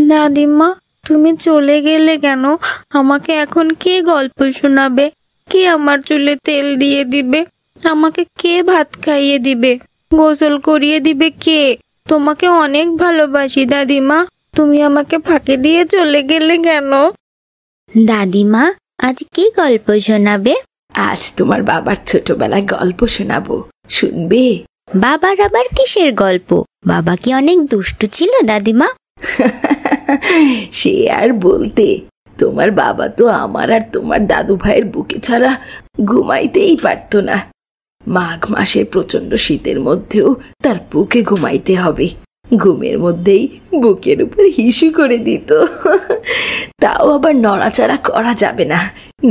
দাদিমা, তুমি চলে গেলে কেন? আমাকে এখন কে গল্প শোনাবে? কে আমার চুলে তেল দিয়ে দিবে? আমাকে কে ভাত খাইয়ে দিবে? গোসল করিয়ে দিবে কে? তোমাকে অনেক ভালোবাসি দাদিমা, তুমি আমাকে ফাঁকি দিয়ে চলে গেলে কেন? দাদিমা, আজ কি গল্প শোনাবে? আজ তোমার বাবার ছোটবেলায় গল্প শোনাবো, শুনবে? বাবার আবার কিসের গল্প? বাবা কি অনেক দুষ্টু ছিল দাদিমা? সে আর বলতে, তোমার বাবা তো আমার আর তোমার দাদু ভাইয়ের বুকে ছাড়া ঘুমাইতেই পারতো না। মাঘ মাসের প্রচন্ড শীতের মধ্যেও তার বুকে ঘুমাইতে হবে। ঘুমের মধ্যেই বুকের উপর হিসু করে দিত। তাও আবার নড়াচড়া করা যাবে না,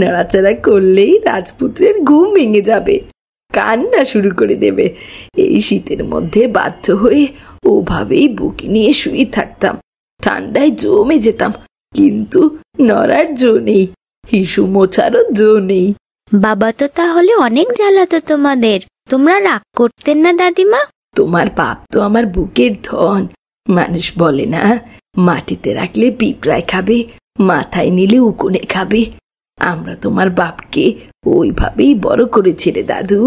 নড়াচড়া করলেই রাজপুত্রের ঘুম ভেঙে যাবে, কান্না শুরু করে দেবে। এই শীতের মধ্যে বাধ্য হয়ে ওভাবেই বুকে নিয়ে শুয়ে থাকতাম। ঠান্ডায় জমে যেতাম, কিন্তু নড়ার জো নেই, হিসু মোছারও জো নেই। বাবা তো তাহলে অনেক জ্বালাতো তোমাদের, তোমরা রাগ করতেন না দাদিমা? তোমার বাপ তো আমার বুকের ধন। মানুষ বলে না, মাটিতে রাখলে পিঁপড়ায় খাবে, মাথায় নিলে উকুনে খাবে। আমরা তোমার বাপকে ওইভাবেই বড় করেছি রে দাদু।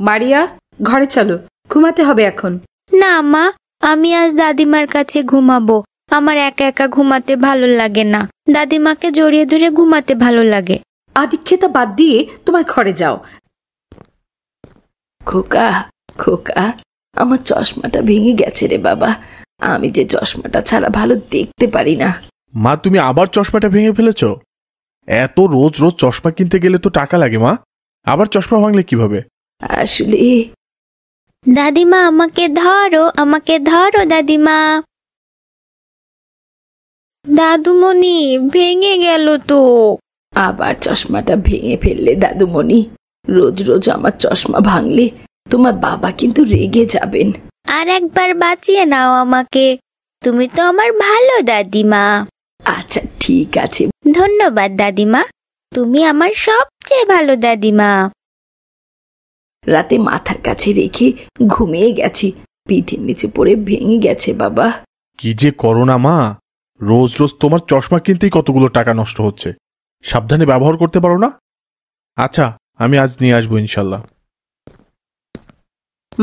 মারিয়া, ঘরে চলো, ঘুমাতে হবে এখন। না মা, আমি আজ দাদিমার কাছে ঘুমাবো। আমার একা একা ঘুমাতে ভালো লাগে না, দাদিমাকে জড়িয়ে ধরে ঘুমাতে ভালো লাগে। আদিক্ষেতা বাদ দিয়ে তোমার ঘরে যাও। খোকা, খোকা, আমার চশমাটা ভেঙে গেছে রে বাবা। আমি যে চশমাটা ছাড়া ভালো দেখতে পারি না। মা, তুমি আবার চশমাটা ভেঙে ফেলেছ? এত রোজ রোজ চশমা কিনতে গেলে তো টাকা লাগে মা, আবার চশমা ভাঙলে কিভাবে? আসলে দাদিমা, আমাকে ধরো, আমাকে ধরো দাদিমা। দাদুমণি, ভেঙে গেল তো। আবার চশমাটা ভেঙে ফেললে দাদুমণি? রোজ রোজ আমার চশমা ভাঙলে তোমার বাবা কিন্তু রেগে যাবেন। আর একবার বাঁচিয়ে নাও আমাকে, তুমি তো আমার ভালো দাদিমা। আচ্ছা ঠিক আছে। ধন্যবাদ দাদিমা, তুমি আমার সবচেয়ে ভালো দাদিমা। রাতে মাথার কাছে রেখে ঘুমিয়ে গেছি, পিঠের নিচে পড়ে ভেঙে গেছে বাবা। কি যে করো না মা, রোজ রোজ তোমার চশমা কিনতেই কতগুলো টাকা নষ্ট হচ্ছে। সাবধানে ব্যবহার করতে পারো না? আচ্ছা, আমি আজ নিয়ে আসবো ইনশাল্লাহ।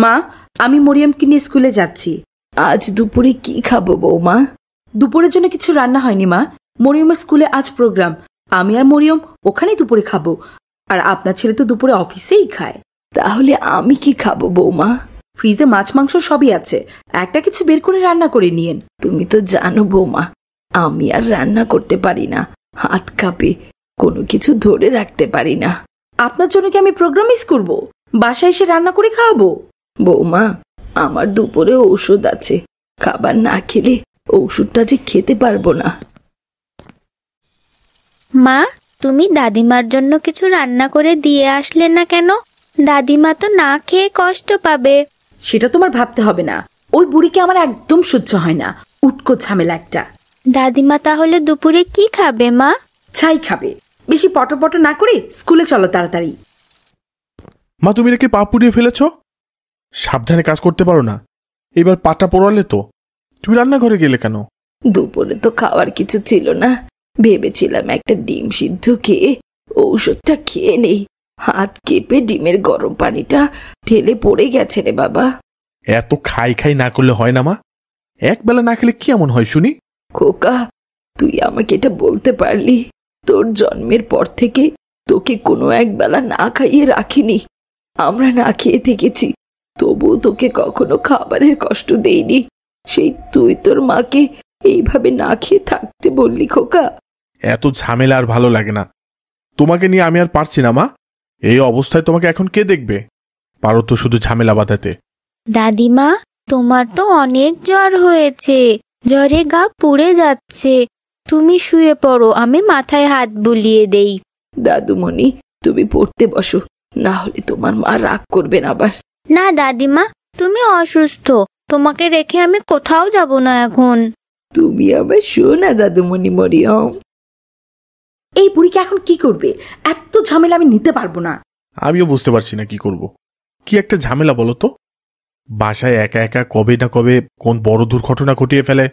মা, আমি মরিয়মকে নিয়ে স্কুলে যাচ্ছি। আজ দুপুরে কি খাবো বৌমা? দুপুরের জন্য কিছু রান্না হয়নি মা, মরিয়মের স্কুলে আজ প্রোগ্রাম। আমি আর মরিয়ম ওখানেই দুপুরে খাবো, আর আপনার ছেলে তো দুপুরে অফিসেই খায়। তাহলে আমি কি খাবো বৌমা? ফ্রিজে মাছ মাংস সবই আছে, একটা কিছু বের করে রান্না করে নিয়েন। তুমি তো জানো বৌমা, আমি আর রান্না করতে পারি না, হাত কাঁপে, কোনো কিছু ধরে রাখতে পারি না। আপনার জন্য কি আমি প্রোগ্রাম মিস করবো? বাসায় এসে রান্না করে খাওয়াবো। বৌমা, আমার দুপুরে ঔষধ আছে, খাবার না খেলে ঔষধটা যে খেতে পারবো না। মা, তুমি দাদিমার জন্য কিছু রান্না করে দিয়ে আসলে না কেন? দাদিমা তো না খেয়ে কষ্ট পাবে। সেটা তোমার ভাবতে হবে না, ওই বুড়িকে আমার একদম সহ্য হয় না, উটকো ঝামেলা একটা। দাদিমা তাহলে দুপুরে কি খাবে মা? ছাই খাবে। বেশি পটপট না করে স্কুলে চলো তাড়াতাড়ি। মা, তুমি নাকি পা পুড়িয়ে ফেলেছ? সাবধানে কাজ করতে পারো না? এবার পাটা পোড়ালে তো। তুমি রান্নাঘরে গেলে কেন? দুপুরে তো খাওয়ার কিছু ছিল না, ভেবেছিলাম একটা ডিম সিদ্ধ খেয়ে ঔষধটা খেয়ে নেই। হাত কেঁপে ডিমের গরম পানিটা ঢেলে পড়ে গেছে রে বাবা। এত খাই খাই না করলে হয় না মা? একবেলা না খেলে কি এমন হয় শুনি? খোকা, তুই আমাকে এটা বলতে পারলি? তোর জন্মের পর থেকে তোকে কোনো একবেলা না খাইয়ে রাখিনি। আমরা না খেয়ে থেকেছি, তবুও তোকে কখনো খাবারের কষ্ট দেইনি। সেই তুই তোর মাকে এইভাবে না খেয়ে থাকতে বললি খোকা। এত ঝামেলা আর ভালো লাগে না। তোমাকে নিয়ে আমি আর পারছি না মা। এই অবস্থায় তোমাকে এখন কে দেখবে? পারো তো শুধু ঝামেলা বাঁধাতে। দাদিমা, তোমার তো অনেক জ্বর হয়েছে, জ্বরে গা পুড়ে যাচ্ছে। তুমি শুয়ে পড়ো, আমি মাথায় হাত বুলিয়ে দেই। দাদুমণি, তুমি পড়তে বসো, না হলে তোমার মা রাগ করবেন আবার। না দাদিমা, তুমি অসুস্থ, তোমাকে রেখে আমি কোথাও যাব না এখন। তুমি আবার শোনা দাদুমণি মরিয়ম। এই বুড়িকে এখন কি করবে? এত ঝামেলা আমি নিতে পারবো না। আমিও বুঝতে পারছি না কি করব। কি একটা ঝামেলা বলো তো। বাসায় একা একা কবে না কবে কোন বড় দুর্ঘটনা ঘটিয়ে ফেলে,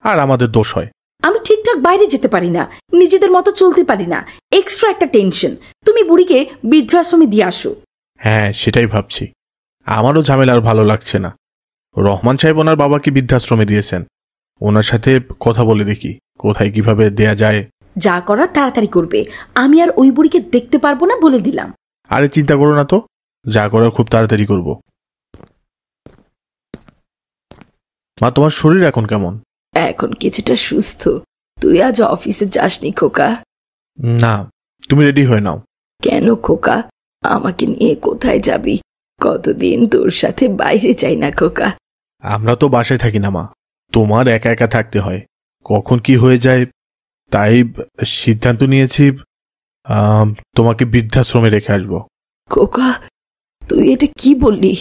আর আমাদের দোষ হয়। আমি ঠিকঠাক বাইরে যেতে পারি না, নিজেদের মতো চলতে পারি না, এক্সট্রা একটা টেনশন। তুমি বুড়িকে বৃদ্ধাশ্রমে দিয়ে আসো। হ্যাঁ, সেটাই ভাবছি। আমারও ঝামেলা আর ভালো লাগছে না। রহমান সাহেব ওনার বাবাকে বৃদ্ধাশ্রমে দিয়েছেন। ওনার সাথে কথা বলে দেখি কোথায় কিভাবে দেয়া যায়। যা করার তাড়াতাড়ি করবে, আমি আর ওই বুড়িকে দেখতে পারবো না বলে দিলাম। আরে চিন্তা করো না তো, যা করার খুব তাড়াতাড়ি করব। মা, তোমার শরীর এখন কেমন? এখন কিছুটা সুস্থ। তুই আজ অফিসে যাসনি খোকা? না, তুমি রেডি হয়ে নাও। কেন খোকা, আমাকে নিয়ে কোথায় যাবি? কতদিন তোর সাথে বাইরে যাই না খোকা। আমরা তো বাসায় থাকি না মা, তোমার একা একা থাকতে হয়, কখন কি হয়ে যায়। তাই সিদ্ধান্ত নিয়েছি তোমাকে বৃদ্ধাশ্রমে রেখে আসবো। খোকা, তুই এটা কি বললি?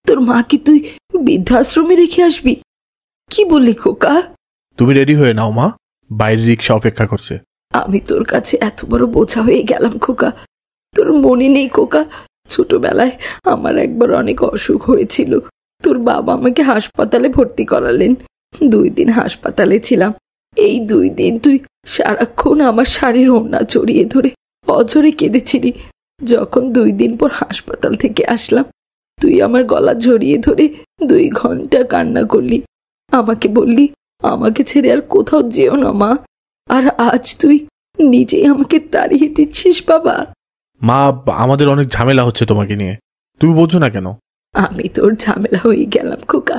তোর মাকে তুই বৃদ্ধাশ্রমে রেখে আসবি? কি বললি খোকা? তুমি রেডি হয়ে নাও মা, বাইরে রিক্সা অপেক্ষা করছে। আমি তোর কাছে এত বড় বোঝা হয়ে গেলাম খোকা। তোর মনে নেই খোকা, ছোটবেলায় আমার একবার অনেক অসুখ হয়েছিল। তোর বাবা আমাকে হাসপাতালে ভর্তি করালেন। 2 দিন হাসপাতালে ছিলাম। এই 2 দিন তুই সারাক্ষণ আমার শাড়ির ওড়না জড়িয়ে ধরে অঝরে কেঁদেছিলি। যখন 2 দিন পর হাসপাতাল থেকে আসলাম, তুই আমার গলা জড়িয়ে ধরে 2 ঘন্টা কান্না করলি। আমাকে বললি আমাকে ছেড়ে আর কোথাও যেও না মা। আর আজ তুই নিজেই আমাকে তাড়িয়ে দিচ্ছিস বাবা। মা, আমাদের অনেক ঝামেলা হচ্ছে তোমাকে নিয়ে, তুমি বোঝো না কেন? আমি তোর ঝামেলা হয়ে গেলাম খোকা,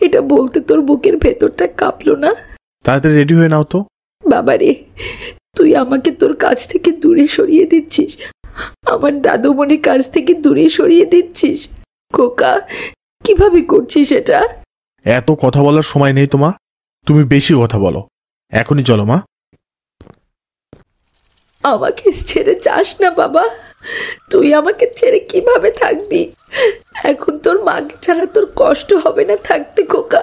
এটা বলতে তোর বুকের ভেতরটা কাঁপলো না? তাড়াতাড়ি রেডি হয়ে নাও তো। বাবা রে, তুই আমাকে তোর কাছ থেকে দূরে সরিয়ে দিচ্ছিস, আমার দাদুমণির কাছ থেকে দূরে সরিয়ে দিচ্ছিস। খোকা, কিভাবে করছিস এটা? এত কথা বলার সময় নেই তোমা, তুমি বেশি কথা বলো। এখনই চলো মা। আমাকে ছেড়ে যাস না বাবা, তুই আমাকে ছেড়ে কিভাবে থাকবি? এখন তোর মাকে ছাড়া তোর কষ্ট হবে না থাকতে খোকা?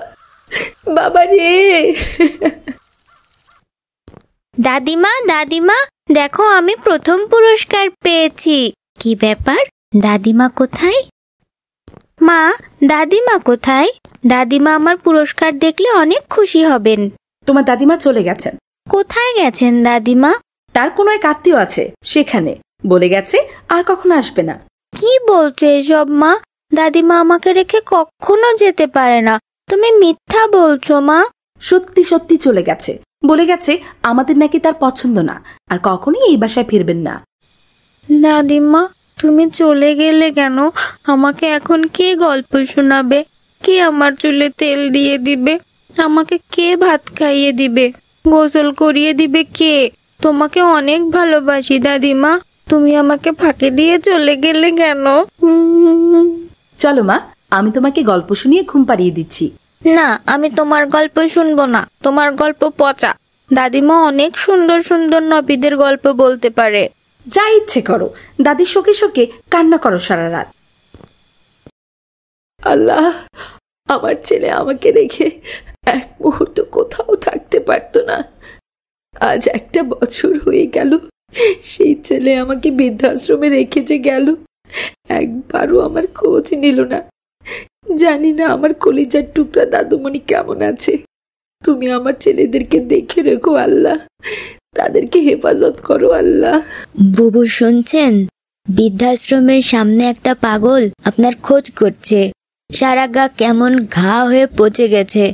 বাবা রে। দাদিমা, দাদিমা, দেখো আমি প্রথম পুরস্কার পেয়েছি। কি ব্যাপার, দাদিমা কোথায়? মা, দাদিমা কোথায়? দাদিমা আমার পুরস্কার দেখলে অনেক খুশি হবেন। তোমার দাদিমা চলে গেছেন। কোথায় গেছেন দাদিমা? তার কোনো এক আত্মীয় আছে সেখানে, বলে গেছে আর কখনো আসবে না। কি বলছো এসব মা? দাদিমা আমাকে রেখে কখনো যেতে পারে না, তুমি মিথ্যা বলছো মা। সত্যি সত্যি চলে গেছে, বলে গেছে আমাদের নাকি তার পছন্দ না, আর কখনোই এই বাসায় ফিরবেন না। দাদিমা, তুমি চলে গেলে কেন? আমাকে এখন কে গল্প শোনাবে? কে আমার চুলে তেল দিয়ে দিবে? আমাকে কে ভাত খাইয়ে দিবে? গোসল করিয়ে দিবে কে? তোমাকে অনেক ভালোবাসি দাদিমা, তুমি আমাকে ফাঁকি দিয়ে চলে গেলে কেন? চলো মা, আমি তোমাকে গল্প শুনিয়ে ঘুম পাড়িয়ে দিচ্ছি। না, আমি তোমার গল্প শুনবো না, তোমার গল্প পচা। দাদিমা অনেক সুন্দর সুন্দর নবীদের গল্প বলতে পারে। যা ইচ্ছে করো, দাদির শোকে শোকে কান্না করো সারা রাত। আল্লাহ, আমার ছেলে আমাকে রেখে এক মুহূর্ত কোথাও থাকতে পারতো না। আজ 1 বছর হয়ে গেল সেই ছেলে আমাকে বৃদ্ধাশ্রমে রেখে যে গেল, একবারও আমার খোঁজ নিল না। জানি না আমার কলিজার টুকরা দাদুমণি কেমন আছে। তুমি আমার ছেলেদেরকে দেখে রেখো আল্লাহ, তাদেরকে হেফাজত করো আল্লাহ। বুবু শুনছেন? বৃদ্ধাশ্রমের সামনে একটা পাগল আপনার খোঁজ করছে। সারা গা কেমন ঘা হয়ে পচে গেছে,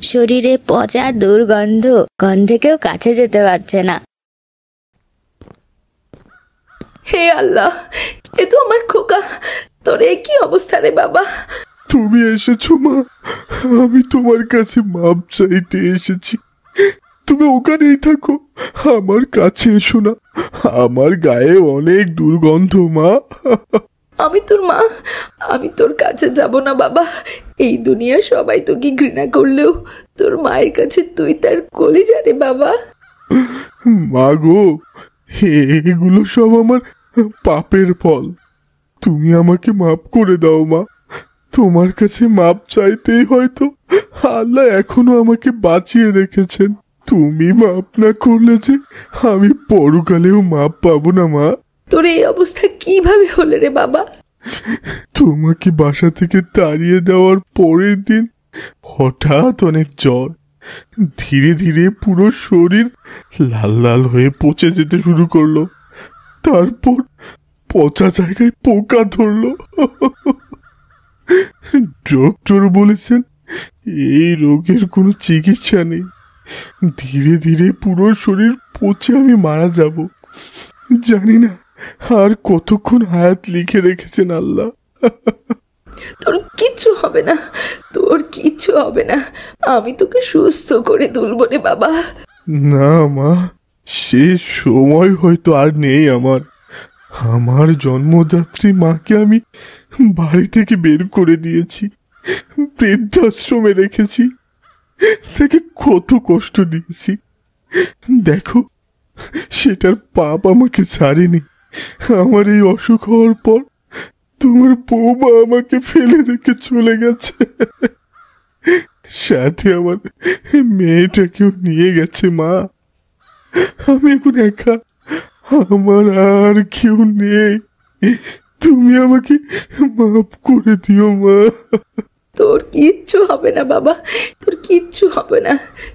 শরীরে পচা দুর্গন্ধ, গন্ধে কেউ কাছে যেতে পারছে না। হে আল্লাহ, এ তো আমার খোকা, তোর এ কি অবস্থা রে বাবা? তুমি এসেছো মা, আমি তোমার কাছে মাপ চাইতে এসেছি। তুমি ওখানেই থাকো, আমার কাছে এসো না, আমার গায়ে অনেক দুর্গন্ধ মা। আমি তোর মা, আমি তোর কাছে যাব না বাবা। এই দুনিয়া সবাই তোকে ঘৃণা করলেও তোর মায়ের কাছে তুই তার কলিজা রে বাবা। মা গো, এগুলো সব আমার পাপের ফল, তুমি আমাকে মাপ করে দাও মা। তোমার কাছে মাপ চাইতেই হয়তো আল্লাহ এখনো আমাকে বাঁচিয়ে রেখেছেন। তুমি মাপ না করলে যে আমি পরকালেও মাপ পাবো না মা। তোর এই অবস্থা কিভাবে হলে রে বাবা? তোমাকে বাসা থেকে তাড়িয়ে দেওয়ার পরের দিন হঠাৎ অনেক জ্বর, ধীরে ধীরে পুরো শরীর লাল লাল হয়ে পচে যেতে শুরু করলো। তারপর পচা জায়গায় পোকা ধরলো। ডক্টর বলেছেন এই রোগের কোনো চিকিৎসা নেই, ধীরে ধীরে পুরো শরীর পচে আমি মারা যাব। জানি না আর কতক্ষণ হায়াত লিখে রেখেছেন আল্লাহ। তোর কিচ্ছু হবে না, তোর কিচ্ছু হবে না, আমি তোকে সুস্থ করে তুলবো রে বাবা। না মা, সে সময় হয়তো আর নেই আমার। আমার জন্মদাত্রী মাকে আমি বাড়ি থেকে বের করে দিয়েছি, বৃদ্ধাশ্রমে রেখেছি, তাকে কত কষ্ট দিয়েছি। দেখো, সেটার পাপ আমাকে ছাড়েনি। আমার এই অসুখ হওয়ার পর তোমার বৌমা আমাকে ফেলে রেখে চলে গেছে, সাথে আমার মেয়েটাকেও নিয়ে গেছে। মা, আমি এখন একা, আমার আর কেউ নেই। তুমি আমাকে মাফ করে দিও মা। তোর কিচ্ছু হবে না বাবা, তোর কিচ্ছু হবে না।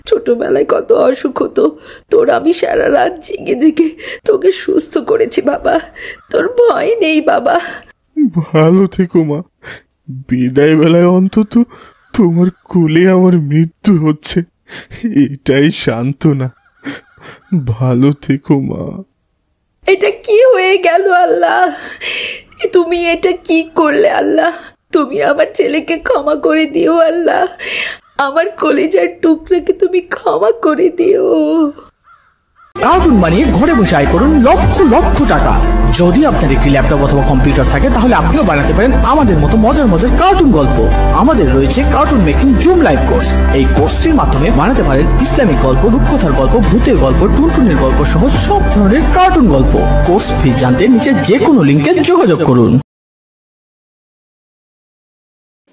ছোটবেলায় কত অসুখ হতো, তোর আমি সারা রাত জেগে জেগে তোকে সুস্থ করেছি বাবা, তোর ভয় নেই বাবা। ভালো থেকো মা, বিদায় বেলায় অন্তত তোমার কোলে আমার মৃত্যু হচ্ছে, এটাই সান্ত্বনা। ভালো থেকো মা। এটা কি হয়ে গেল আল্লাহ, তুমি এটা কি করলে আল্লাহ? তুমি আমার ছেলেকে ক্ষমা করে দিও আল্লাহ, আমার কলিজার টুকরাকে তুমি ক্ষমা করে দিও। কার্টুন বানিয়ে ঘরে বসে আয় করুন লক্ষ লক্ষ টাকা। যদি আপনার একটি ল্যাপটপ অথবা কম্পিউটার থাকে তাহলে আপনিও বানাতে পারেন আমাদের মতো মজার মজার কার্টুন গল্প। আমাদের রয়েছে cartoon making zoom live course. এই কোর্সটির মাধ্যমে বানাতে পারেন ইসলামিক গল্প, রূপকথার গল্প, ভূতের গল্প, টুনটুনের গল্প সহ সব ধরনের কার্টুন গল্প। কোর্স ফি জানতে নিচে যে কোনো লিঙ্কে যোগাযোগ করুন।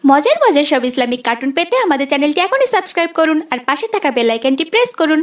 মজার মজার সব ইসলামিক কার্টুন পেতে আমাদের চ্যানেলটি এখনই সাবস্ক্রাইব করুন আর পাশে থাকা বেল আইকনটি প্রেস করুন।